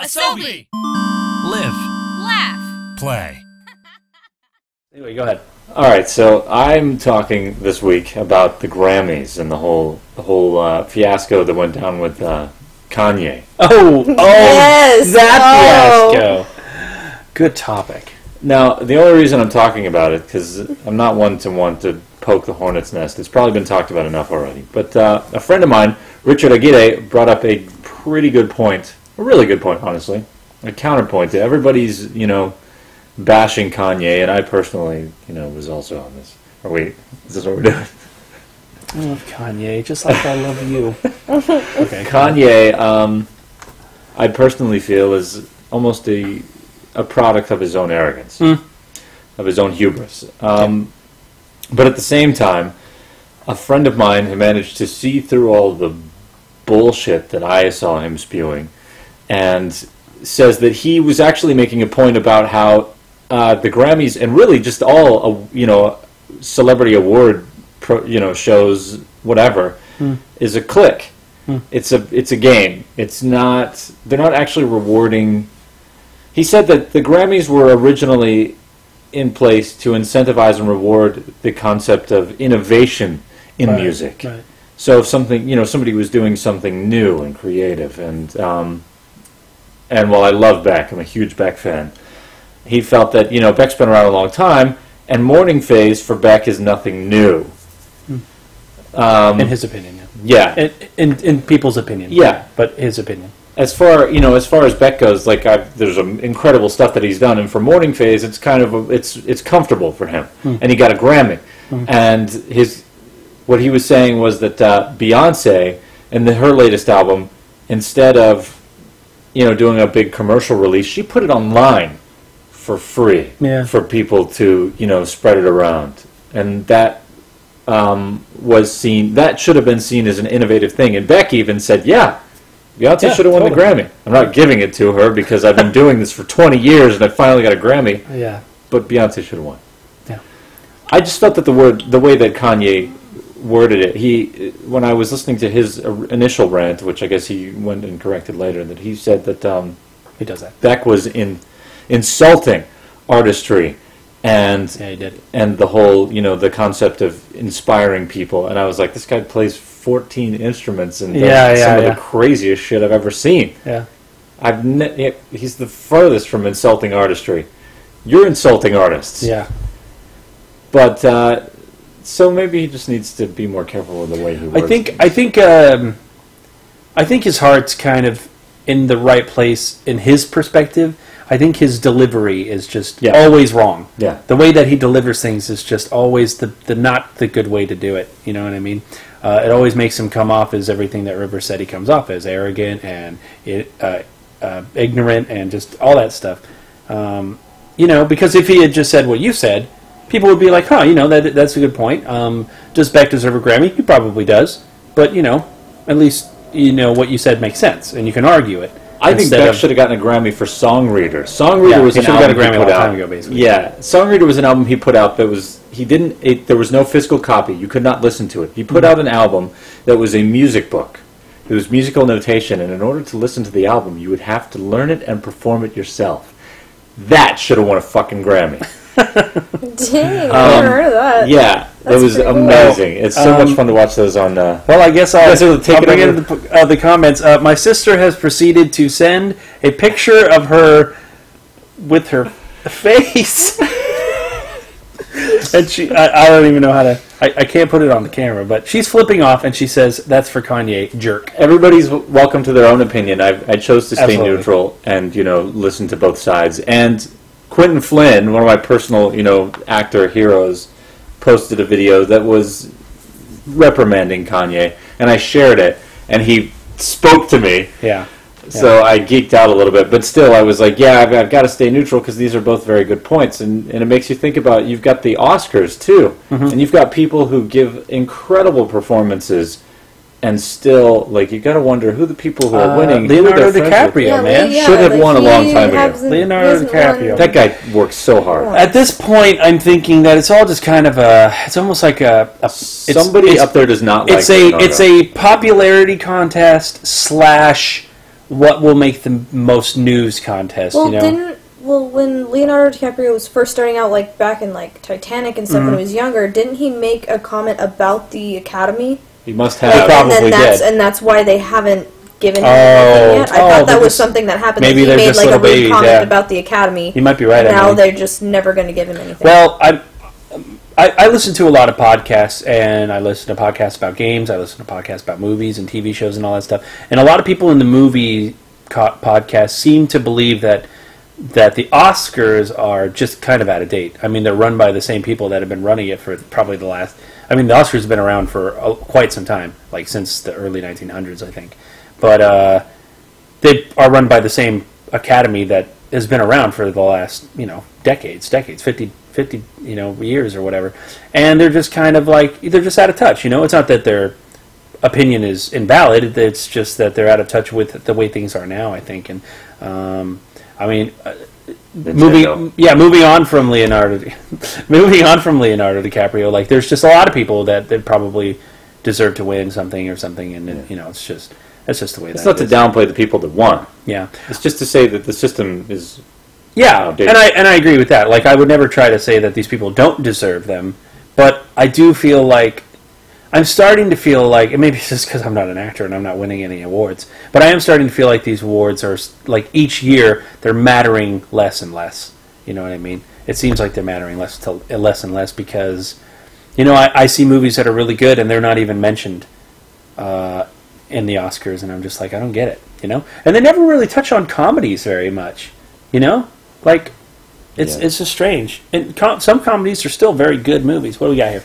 Asobi! Live. Laugh. Play. Anyway, go ahead. All right, so I'm talking this week about the Grammys and the whole fiasco that went down with Kanye. Yes. That fiasco. Good topic. Now, the only reason I'm talking about it, because I'm not one to want to poke the hornet's nest. It's probably been talked about enough already. But a friend of mine, Richard Aguirre, brought up a pretty good point, a really good point, honestly, a counterpoint to everybody's, bashing Kanye, and I personally, was also on this. Or wait, is this what we're doing? I love Kanye, just like I love you. Okay, Kanye, I personally feel, is almost a product of his own arrogance, of his own hubris. But at the same time, a friend of mine who managed to see through all the bullshit that I saw him spewing, and says that he was actually making a point about how the Grammys, and really just all, celebrity award, shows, whatever, is a clique. It's a game. It's not. They're not actually rewarding. He said that the Grammys were originally in place to incentivize and reward the concept of innovation in music. Right. So if something, somebody was doing something new and creative, and while I love Beck, I'm a huge Beck fan. He felt that Beck's been around a long time, and mourning phase for Beck is nothing new. In his opinion, yeah. In people's opinion, yeah, but his opinion. As far as Beck goes, there's some incredible stuff that he's done, and for mourning phase, it's kind of it's comfortable for him, and he got a Grammy. And what he was saying was that Beyonce, in her latest album, instead of doing a big commercial release, she put it online for free for people to spread it around, and that that should have been seen as an innovative thing. And Beck even said, Beyonce should have won the Grammy. I'm not giving it to her because I've been doing this for 20 years and I finally got a Grammy. Yeah. But Beyonce should have won. Yeah. I just felt that the way that Kanye worded it, when I was listening to his initial rant, which I guess he went and corrected later, that he said that he does that. Beck was insulting artistry and he did. And the whole, the concept of inspiring people. And I was like, this guy plays 14 instruments and does some of the craziest shit I've ever seen. Yeah. He's the furthest from insulting artistry. You're insulting artists. Yeah. But so maybe he just needs to be more careful with the way he words. I think his heart's kind of in the right place in his perspective. I think his delivery is just always wrong. Yeah. The way that he delivers things is just always the not the good way to do it. You know what I mean? It always makes him come off as everything that Rivers said he comes off as, arrogant and ignorant and just all that stuff. Because if he had just said what you said, people would be like, that's a good point. Does Beck deserve a Grammy? He probably does. But, at least, what you said makes sense, and you can argue it. I think Beck should have gotten a Grammy for Songreader. Songreader was an album he put out. A long time ago, basically. Yeah, Songreader was an album he put out that was there was no physical copy. You could not listen to it. He put out an album that was a music book. It was musical notation, and in order to listen to the album, you would have to learn it and perform it yourself. That should have won a fucking Grammy. Dang, I never heard of that. Yeah, it was amazing. It's so much fun to watch those on. Well, I guess I'll bring in the comments. My sister has proceeded to send a picture of her with her face, and I don't even know how to. I can't put it on the camera, but she's flipping off, and she says, "That's for Kanye, jerk." Everybody's welcome to their own opinion. I chose to stay neutral and listen to both sides. And Quentin Flynn, one of my personal, actor heroes, posted a video that was reprimanding Kanye, and I shared it, and he spoke to me. Yeah. So I geeked out a little bit, but still I was like, I've got to stay neutral because these are both very good points, and it makes you think about, you've got the Oscars too, and you've got people who give incredible performances, and still, you got to wonder who the people who are winning. Leonardo DiCaprio, man. Should have won a long time ago. Leonardo DiCaprio. That guy works so hard. At this point, I'm thinking that it's all just kind of it's almost like somebody up there does not like It's a popularity contest / what will make the most news contest. Well, you know, when Leonardo DiCaprio was first starting out, like back in like Titanic and stuff when he was younger, didn't he make a comment about the Academy? He must have. Like, probably did. And that's why they haven't given him anything yet. I thought that was something that happened. Maybe that he they're made just like a little rude babies, comment yeah. about the Academy. You might be right. Now Emily. they're just never going to give him anything. Well, I listen to a lot of podcasts, and I listen to podcasts about games. I listen to podcasts about movies and TV shows and all that stuff. And a lot of people in the movie podcast seem to believe that the Oscars are just kind of out of date. I mean, they're run by the same people that have been running it for probably the last... I mean, the Oscars have been around for quite some time, like since the early 1900s, I think. But they are run by the same Academy that has been around for the last, decades, 50 years or whatever. And they're just kind of like, they're just out of touch, It's not that their opinion is invalid, it's just that they're out of touch with the way things are now, I think. And, moving on from Leonardo DiCaprio, like there's just a lot of people that probably deserve to win something, and it's just that's just the way. It's not to downplay the people that won. Yeah, it's just to say that the system is. Yeah, and I agree with that. Like I would never try to say that these people don't deserve them, but I do feel like. I'm starting to feel like, and maybe it's just because I'm not an actor and I'm not winning any awards, but I am starting to feel like these awards are, like, each year, they're mattering less and less. You know what I mean? It seems like they're mattering less and less because, I see movies that are really good and they're not even mentioned in the Oscars, and I'm just like, I don't get it, And they never really touch on comedies very much, Like, it's just strange. And some comedies are still very good movies. What do we got here?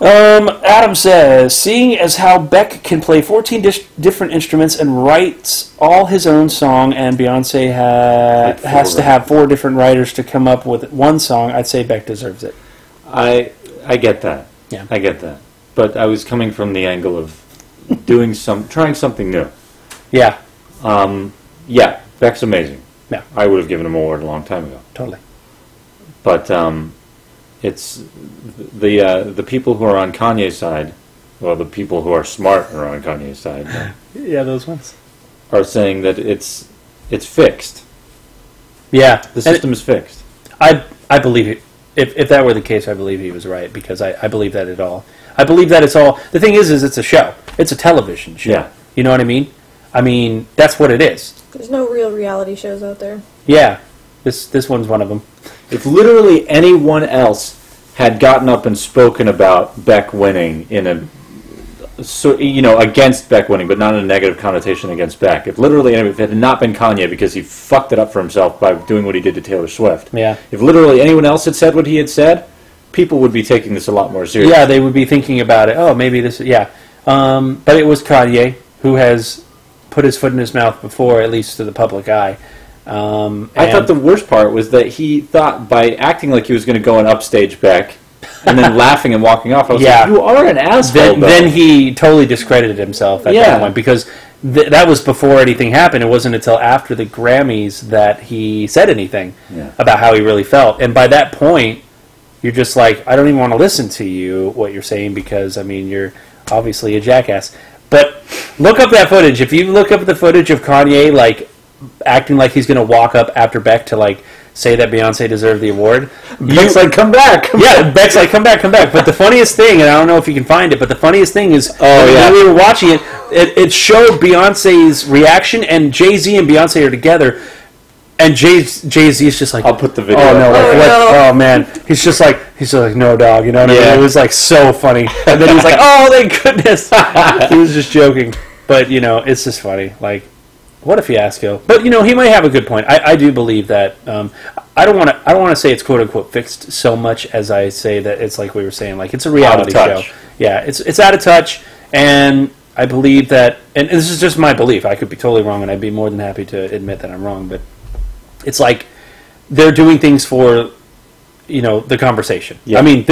Adam says, seeing as how Beck can play 14 different instruments and writes all his own song, and Beyonce has to have 4 different writers to come up with one song, I'd say Beck deserves it. I get that. Yeah, I get that. But I was coming from the angle of trying something new. Yeah. Yeah, Beck's amazing. Yeah. I would have given him an award a long time ago. Totally. But it's the people who are on Kanye's side, well, the people who are smart are on Kanye's side. Yeah, those ones are saying that it's fixed. Yeah, the system is fixed. I believe it. If that were the case, I believe he was right because I believe that at all. I believe that it's all. The thing is it's a show. It's a television show. Yeah. You know what I mean? I mean that's what it is. There's no real reality shows out there. Yeah, this one's one of them. If literally anyone else had gotten up and spoken about Beck winning against Beck winning, but not in a negative connotation against Beck. If it had not been Kanye because he fucked it up for himself by doing what he did to Taylor Swift. Yeah. If literally anyone else had said what he had said, people would be taking this a lot more seriously. Yeah, they would be thinking about it. Oh, maybe this. Yeah, but it was Kanye who has put his foot in his mouth before, at least to the public eye. I thought the worst part was that he thought by acting like he was going to go and upstage Beck and then laughing and walking off, I was like, you are an asshole. Then he totally discredited himself at that point because that was before anything happened. It wasn't until after the Grammys that he said anything about how he really felt. And by that point, you're just like, I don't even want to listen to you, what you're saying, because, I mean, you're obviously a jackass. But look up that footage. If you look up the footage of Kanye, like, acting like he's going to walk up after Beck to, like, say that Beyonce deserved the award. Beck's like, come back. Beck's like, come back. But the funniest thing, and I don't know if you can find it, but the funniest thing is when we were watching it, it showed Beyonce's reaction, and Jay-Z and Beyonce are together, and Jay-Z is just like, I'll put the video up. No. Oh, man. He's like, no, dog, you know what I mean? It was, like, so funny. And then he was like, oh, thank goodness. He was just joking. But, it's just funny. Like, what a fiasco! But he might have a good point. I do believe that. I don't want to say it's quote unquote fixed so much as I say that it's like we were saying, like it's a reality show. Yeah, it's out of touch, and I believe that. And this is just my belief. I could be totally wrong, and I'd be more than happy to admit that I'm wrong. But it's like they're doing things for the conversation. Yeah. I mean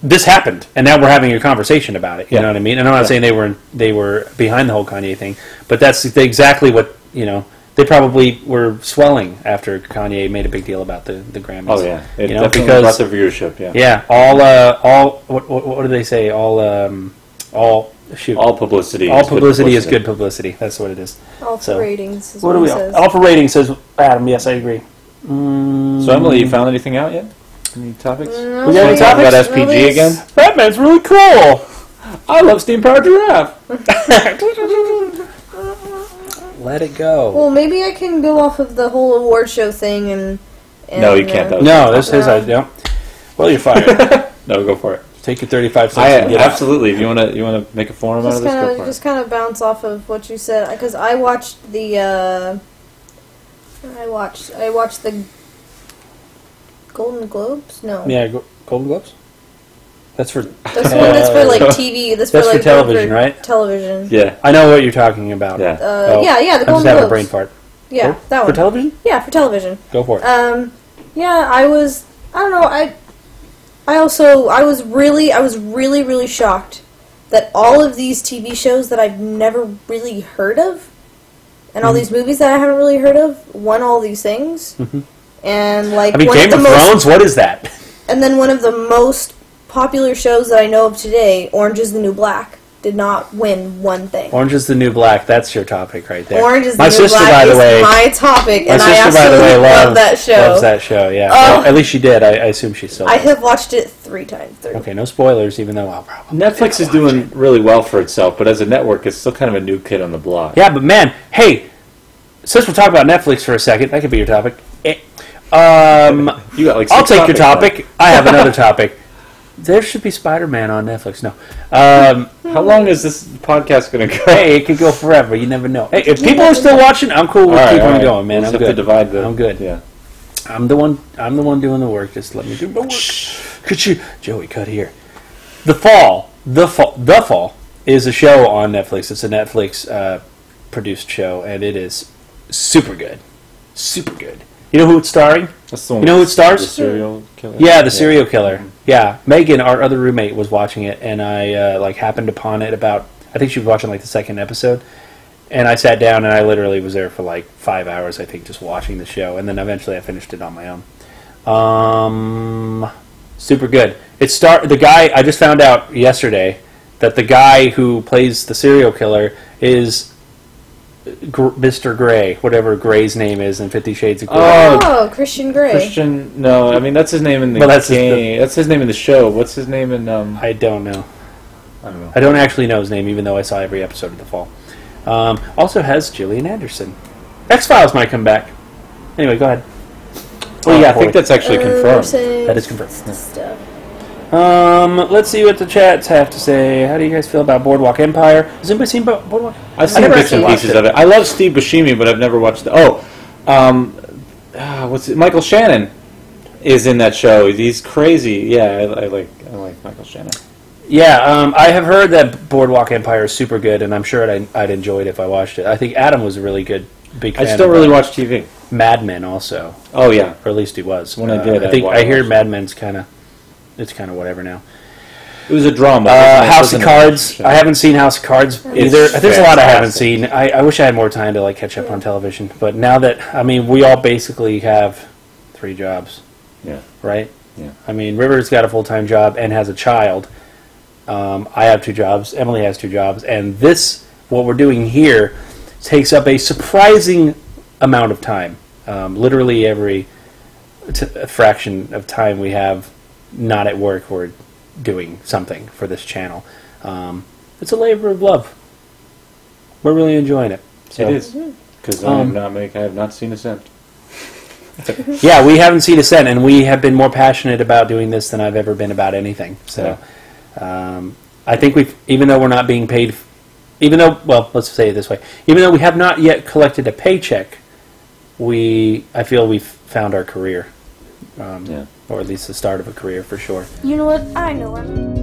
this happened, and now we're having a conversation about it. You know what I mean? And I'm not saying they were behind the whole Kanye thing, but that's exactly what they probably were swelling after Kanye made a big deal about the Grammys. Oh yeah, it definitely brought the viewership. Yeah, all what do they say? All Shoot. All publicity. All publicity is good publicity. That's what it is. Alpha ratings is what what do it we? says. Alpha rating says Adam. Yes, I agree. So Emily, you found anything out yet? Any topics? No, We got any Talk about topics? SPG again? Batman's really cool. I love steam powered giraffe. Let it go. Well, maybe I can go off of the whole award show thing and No, you can't, though. No, this is idea. Well, you're fired. No, go for it. Take your 35 cents and get out. Absolutely. If you want to make a forum out of this, go for it. Just kind of bounce off of what you said, because I watched the Golden Globes. No, Yeah, Golden Globes? That's for... that's for like TV. That's for like television, right? Television. Yeah. I know what you're talking about. Yeah. Yeah, the I just Golden had a Globes. brain fart. Yeah, Oh, that For one. television? Yeah, for television. Go for it. Yeah, I was really shocked that all of these TV shows that I've never really heard of, and all these movies that I haven't really heard of, won all these things. Mhm. And like, I mean, one Game of the most- Thrones? What is that? and then one of the most popular shows that I know of today, Orange is the New Black, did not win one thing. Orange is the New Black. That's your topic right there. Orange is My the New sister, Black by the is way, my topic, My and I sister, by the absolutely way, love that show. loves that show, yeah. Oh. Well, at least she did. I assume she still I does. have watched it 3 times. Okay, no spoilers, even though I'll probably... Netflix is doing really well for itself, but as a network, it's still kind of a new kid on the block. Yeah, but man, hey, since we're talking about Netflix for a second, that could be your topic. You got like I'll 6 take your topics topic. I have another topic. There should be Spider-Man on Netflix. No. now. How long is this podcast going to go? Hey, it could go forever. You never know. Hey, if people are still watching, I'm cool with All right, keeping all right. going, man. We'll I'm just have good. to divide the... I'm good. Yeah. I'm the one doing the work. Just let me do my work. Could you, Joey? Cut here. The Fall is a show on Netflix. It's a Netflix produced show, and it is super good. Super good. You know who it's starring? That's the one You know who it with stars? The serial killer? Yeah, the serial killer. Yeah, Megan, our other roommate, was watching it, and I happened upon it about. I think she was watching like the second episode, and I sat down and I literally was there for like 5 hours, I think, just watching the show, and then eventually I finished it on my own. Super good. The guy I just found out yesterday that the guy who plays the serial killer is Mr. Grey, whatever Grey's name is in 50 Shades of Grey. Oh, Christian Grey. Christian... No, I mean, that's his name in the Well, that's game. That's his name in the show. What's his name in... I don't know. I don't know. I don't actually know his name, even though I saw every episode of The Fall. Also has Gillian Anderson. X-Files might come back. Anyway, go ahead. Oh, yeah, I think that's actually confirmed. That is confirmed. Stuff. Let's see what the chats have to say. How do you guys feel about Boardwalk Empire? Has anybody seen Boardwalk? I've seen never bits and actually pieces watched of it. I love Steve Buscemi, but I've never watched the... what's it? Michael Shannon is in that show. He's crazy. Yeah, I like Michael Shannon. Yeah, I have heard that Boardwalk Empire is super good, and I'm sure I'd enjoy it if I watched it. I think Adam was a really big fan I still of, really watch TV. Mad Men also, Oh, yeah. or at least he was. When I did, I think I I hear watched Mad Men's kind of whatever now. It was a drama. House of Cards. I haven't seen House of Cards either. It's There's a lot I haven't fantastic. seen. I wish I had more time to catch up on television. But now that we all basically have 3 jobs, Yeah. right? Yeah. I mean, River's got a full-time job and has a child. I have 2 jobs. Emily has 2 jobs, and what we're doing here takes up a surprising amount of time. Literally every fraction of time we have not at work, we're doing something for this channel. It's a labor of love. We're really enjoying it. So, It is. Because I have not seen a cent. yeah, we haven't seen a cent, and we have been more passionate about doing this than I've ever been about anything. So, I think even though we're not being paid, let's say it this way, even though we have not yet collected a paycheck, I feel we've found our career, or at least the start of a career for sure. You know what? I know him.